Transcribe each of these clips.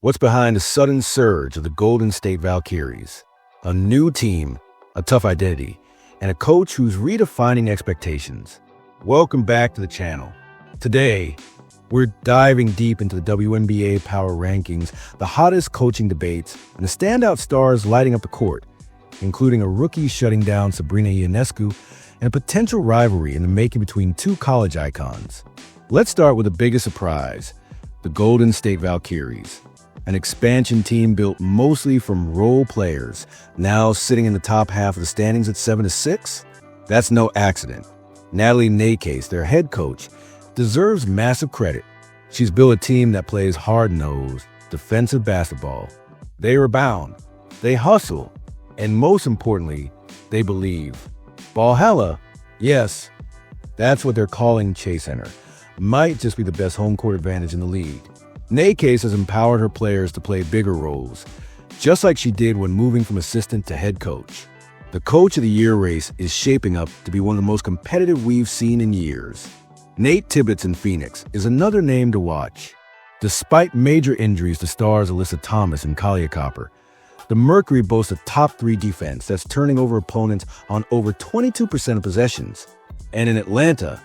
What's behind the sudden surge of the Golden State Valkyries? A new team, a tough identity, and a coach who's redefining expectations. Welcome back to the channel. Today, we're diving deep into the WNBA power rankings, the hottest coaching debates, and the standout stars lighting up the court, including a rookie shutting down Sabrina Ionescu and a potential rivalry in the making between two college icons. Let's start with the biggest surprise, the Golden State Valkyries, an expansion team built mostly from role players, now sitting in the top half of the standings at 7-6. That's no accident. Natalie Nakase, their head coach, deserves massive credit. She's built a team that plays hard-nosed, defensive basketball. They rebound, they hustle, and most importantly, they believe. Ballhalla, yes, that's what they're calling Chase Center, might just be the best home court advantage in the league. Nakase has empowered her players to play bigger roles, just like she did when moving from assistant to head coach. The Coach of the Year race is shaping up to be one of the most competitive we've seen in years. Nate Tibbetts in Phoenix is another name to watch. Despite major injuries to stars Alyssa Thomas and Kalia Copper, the Mercury boasts a top 3 defense that's turning over opponents on over 22% of possessions. And in Atlanta,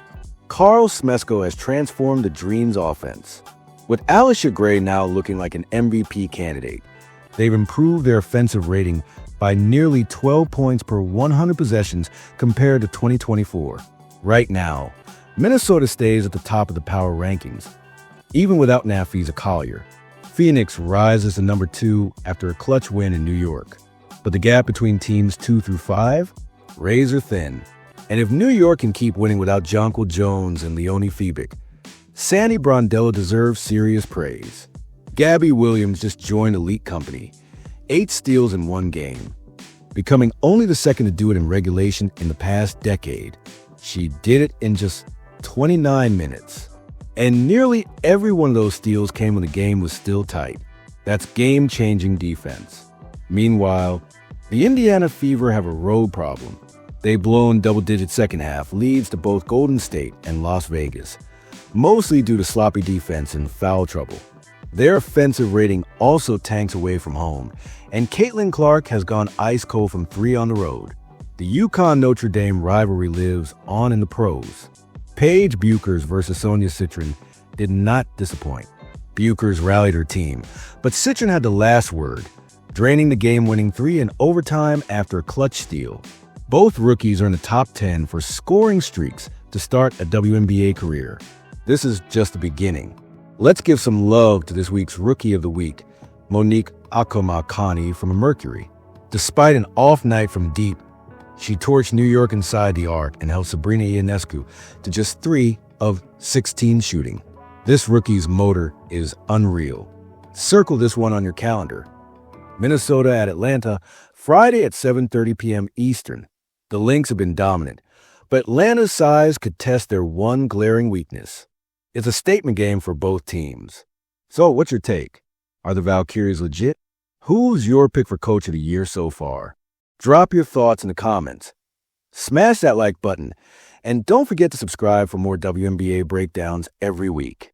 Carl Smesko has transformed the Dream's offense. With Alicia Gray now looking like an MVP candidate, they've improved their offensive rating by nearly 12 points per 100 possessions compared to 2024. Right now, Minnesota stays at the top of the power rankings, even without Nafisa Collier. Phoenix rises to number 2 after a clutch win in New York. But the gap between teams 2 through 5? Razor thin. And if New York can keep winning without Jonquil Jones and Leonie Febick, Sandy Brondello deserves serious praise. Gabby Williams just joined elite company. 8 steals in 1 game, becoming only the second to do it in regulation in the past decade. She did it in just 29 minutes. And nearly every one of those steals came when the game was still tight. That's game-changing defense. Meanwhile, the Indiana Fever have a road problem. They've blown double-digit second-half leads to both Golden State and Las Vegas, mostly due to sloppy defense and foul trouble. Their offensive rating also tanks away from home, and Caitlin Clark has gone ice cold from 3 on the road. The UConn-Notre Dame rivalry lives on in the pros. Paige Bueckers versus Sonia Citron did not disappoint. Bueckers rallied her team, but Citron had the last word, draining the game-winning 3 in overtime after a clutch steal. Both rookies are in the top 10 for scoring streaks to start a WNBA career. This is just the beginning. Let's give some love to this week's Rookie of the Week, Monique Akoa Makani from Mercury. Despite an off night from deep, she torched New York inside the arc and held Sabrina Ionescu to just 3 of 16 shooting. This rookie's motor is unreal. Circle this one on your calendar. Minnesota at Atlanta, Friday at 7:30 p.m. Eastern. The Lynx have been dominant, but Atlanta's size could test their one glaring weakness. It's a statement game for both teams. So what's your take? Are the Valkyries legit? Who's your pick for Coach of the Year so far? Drop your thoughts in the comments. Smash that like button, and don't forget to subscribe for more WNBA breakdowns every week.